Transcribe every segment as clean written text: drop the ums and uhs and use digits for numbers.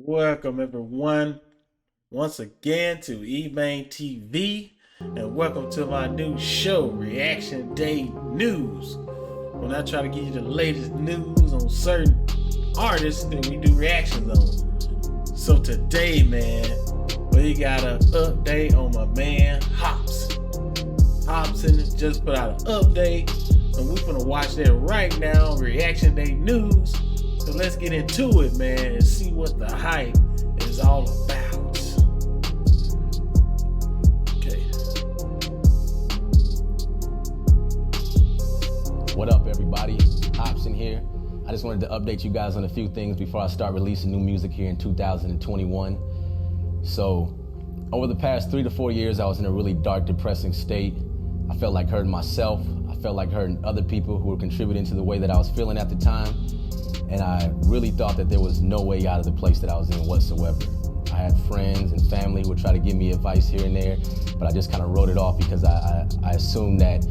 Welcome everyone once again to EMAIN TV, and welcome to my new show, Reaction Day News. When I try to give you the latest news on certain artists that we do reactions on. So today, man, we got an update on my man Hopsin. Hopsin just put out an update, and we're gonna watch that right now, Reaction Day News. So let's get into it, man, and see what the hype is all about. Okay. What up, everybody? Hopsin here. I just wanted to update you guys on a few things before I start releasing new music here in 2021. So, over the past 3 to 4 years, I was in a really dark, depressing state. I felt like hurting myself. I felt like hurting other people who were contributing to the way that I was feeling at the time. And I really thought that there was no way out of the place that I was in whatsoever. I had friends and family who would try to give me advice here and there, but I just kind of wrote it off because I assumed that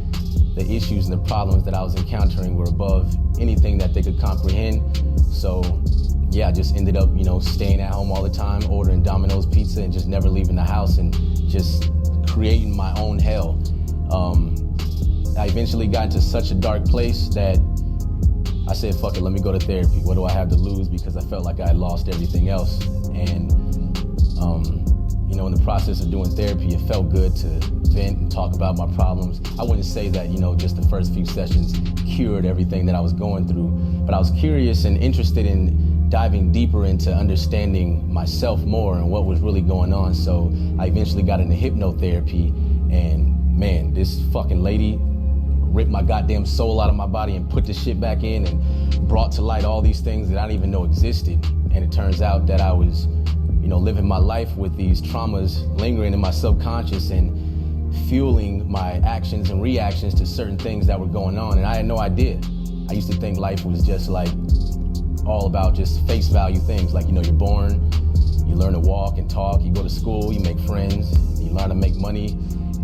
the issues and the problems that I was encountering were above anything that they could comprehend. So yeah, I just ended up, staying at home all the time, ordering Domino's pizza and just never leaving the house and just creating my own hell. I eventually got into such a dark place that I said, fuck it, let me go to therapy. What do I have to lose? Because I felt like I had lost everything else. And, in the process of doing therapy, it felt good to vent and talk about my problems. I wouldn't say that, just the first few sessions cured everything that I was going through, but I was curious and interested in diving deeper into understanding myself more and what was really going on. So I eventually got into hypnotherapy, and man, this fucking lady ripped my goddamn soul out of my body and put the shit back in and brought to light all these things that I didn't even know existed. And it turns out that I was, living my life with these traumas lingering in my subconscious and fueling my actions and reactions to certain things that were going on. And I had no idea. I used to think life was just like all about just face value things. Like, you're born, you learn to walk and talk, you go to school, you make friends, you learn to make money,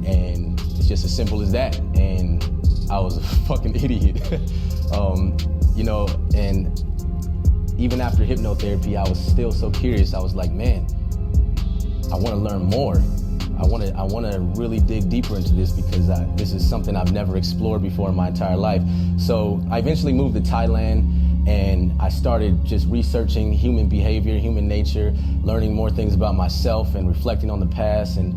and it's just as simple as that. And I was a fucking idiot. And even after hypnotherapy, I was still so curious. I was like, man, I want to learn more. I want to really dig deeper into this because this is something I've never explored before in my entire life. So I eventually moved to Thailand, and I started just researching human behavior, human nature, learning more things about myself and reflecting on the past. And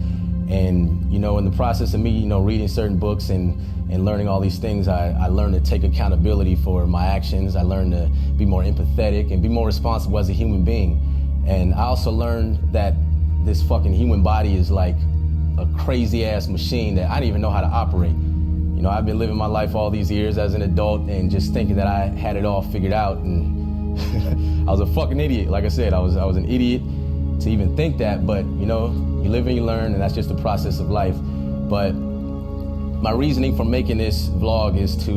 in the process of me, reading certain books and learning all these things, I learned to take accountability for my actions. I learned to be more empathetic and be more responsible as a human being. And I also learned that this fucking human body is like a crazy ass machine that I didn't even know how to operate. I've been living my life all these years as an adult and just thinking that I had it all figured out, and I was a fucking idiot. Like I said, I was an idiot to even think that, but you live and you learn, and that's just the process of life. But my reasoning for making this vlog is to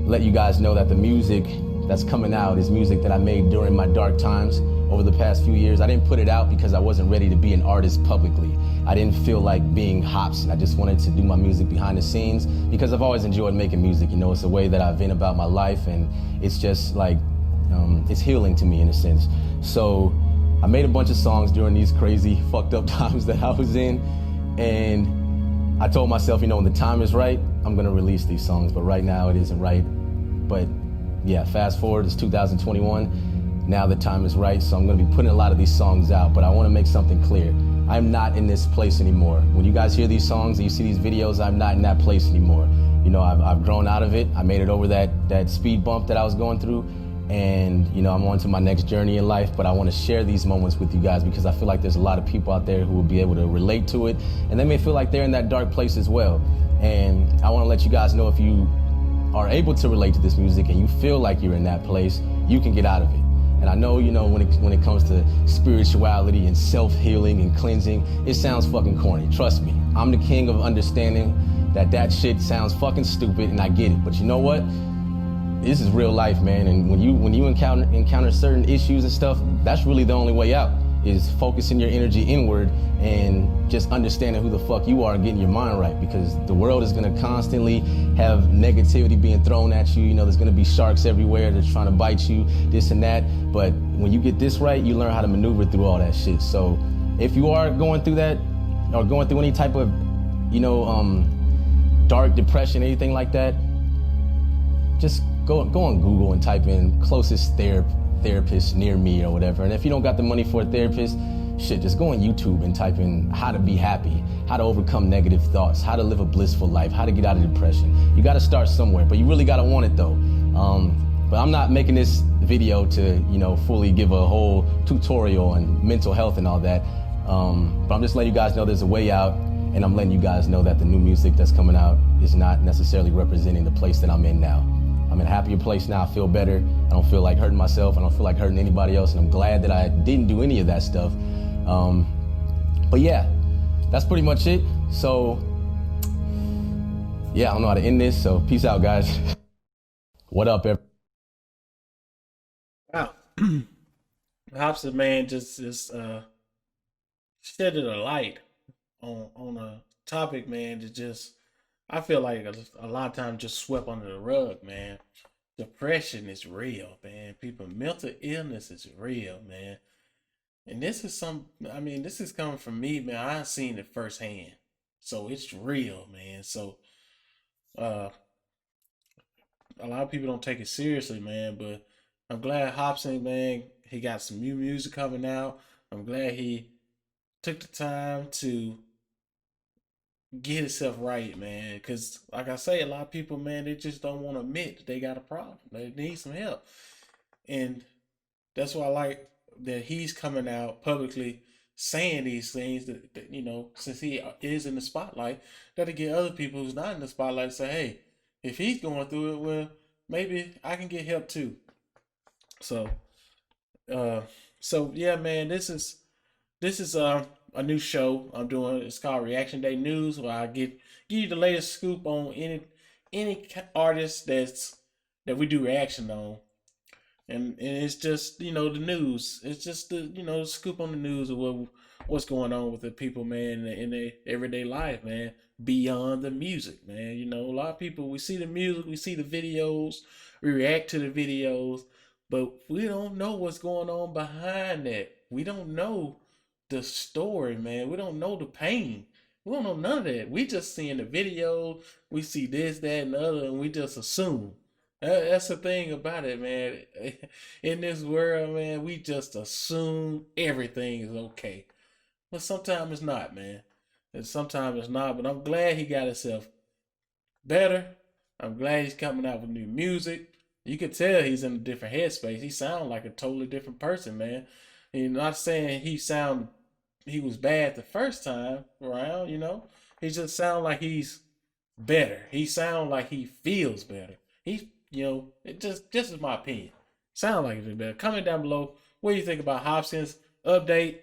let you guys know that the music that's coming out is music that I made during my dark times over the past few years. I didn't put it out because I wasn't ready to be an artist publicly. I didn't feel like being Hopsin. I just wanted to do my music behind the scenes because I've always enjoyed making music. It's a way that I vent about my life, and it's just like, it's healing to me in a sense. So I made a bunch of songs during these crazy, fucked up times that I was in, and I told myself, when the time is right, I'm gonna release these songs, but right now it isn't right. But yeah, fast forward, it's 2021, now the time is right, so I'm gonna be putting a lot of these songs out, but I wanna make something clear. I'm not in this place anymore. When you guys hear these songs and you see these videos, I'm not in that place anymore. I've grown out of it. I made it over that speed bump that I was going through. And I'm on to my next journey in life, but I want to share these moments with you guys because I feel like there's a lot of people out there who will be able to relate to it, and they may feel like they're in that dark place as well. And I want to let you guys know, if you are able to relate to this music and you feel like you're in that place, you can get out of it. And I know, when it comes to spirituality and self-healing and cleansing, it sounds fucking corny. Trust me, I'm the king of understanding that shit sounds fucking stupid, and I get it. But you know what? This is real life, man, and when you encounter certain issues and stuff, that's really the only way out. is focusing your energy inward and just understanding who the fuck you are and getting your mind right, because the world is gonna constantly have negativity being thrown at you. You know, there's gonna be sharks everywhere that's trying to bite you, this and that. But when you get this right, you learn how to maneuver through all that shit. So if you are going through that or going through any type of, you know, dark depression, anything like that, just go on Google and type in closest therapist near me or whatever. And if you don't got the money for a therapist, shit, just go on YouTube and type in how to be happy, how to overcome negative thoughts, how to live a blissful life, how to get out of depression. You got to start somewhere, but you really got to want it though. But I'm not making this video to, you know, fully give a whole tutorial on mental health and all that. But I'm just letting you guys know there's a way out, and I'm letting you guys know that the new music that's coming out is not necessarily representing the place that I'm in now. I'm in a happier place now. I feel better. I don't feel like hurting myself. I don't feel like hurting anybody else. And I'm glad that I didn't do any of that stuff. But yeah, that's pretty much it. So yeah, I don't know how to end this. So peace out, guys. What up, everybody? Wow. Hopsin, man, just shedded a light on a topic, man, that just, I feel like a lot of times just swept under the rug, man. Depression is real, man. People, mental illness is real, man. And this is this is coming from me, man. I've seen it firsthand. So it's real, man. So uh a lot of people don't take it seriously, man, but I'm glad Hopsin, man, he got some new music coming out. I'm glad he took the time to get himself right, man. Because, like I say, a lot of people, man, they just don't want to admit that they got a problem. They need some help. And that's why I like that he's coming out publicly saying these things that you know, since he is in the spotlight, that'll get other people who's not in the spotlight to say, hey, if he's going through it, well, maybe I can get help too. So, uh, so yeah, man, this is a new show I'm doing. It's called Reaction Day News, where I give you the latest scoop on any artist that we do reaction on, and it's just, you know, the news. It's just the, you know, the scoop on the news of what's going on with the people, man, in their everyday life, man. Beyond the music, man. You know, a lot of people, we see the music, we see the videos, we react to the videos, but we don't know what's going on behind that. We don't know the story, man. We don't know the pain. We don't know none of that. We just seeing the video. We see this, that, and the other, and we just assume. That's the thing about it, man. In this world, man, we just assume everything is okay. But sometimes it's not, man. And sometimes it's not. But I'm glad he got himself better. I'm glad he's coming out with new music. You could tell he's in a different headspace. He sounds like a totally different person, man. And not saying he was bad the first time around, you know. He just sounds like he's better. He sounds like he feels better. He, you know, it just is my opinion. Sound like it's better. Comment down below what do you think about Hopsin's update.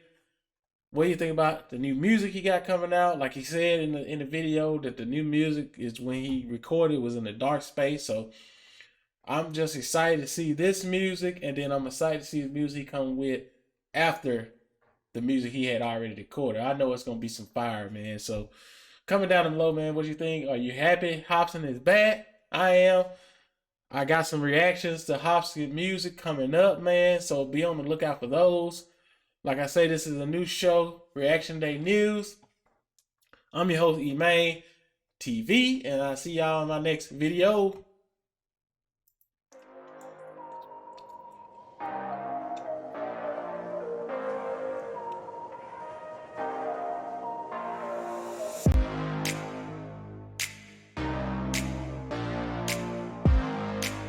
What do you think about the new music he got coming out? Like he said in the video, that the new music is, when he recorded, was in a dark space. So I'm just excited to see this music, and then I'm excited to see the music he come with after the music he had already recorded. I know it's gonna be some fire, man. So comment down below, man, what you think. Are you happy Hopsin is back? I am. I got some reactions to Hopsin music coming up, man. So be on the lookout for those. Like I say, this is a new show, Reaction Day News. I'm your host, EMAINTV, and I'll see y'all in my next video.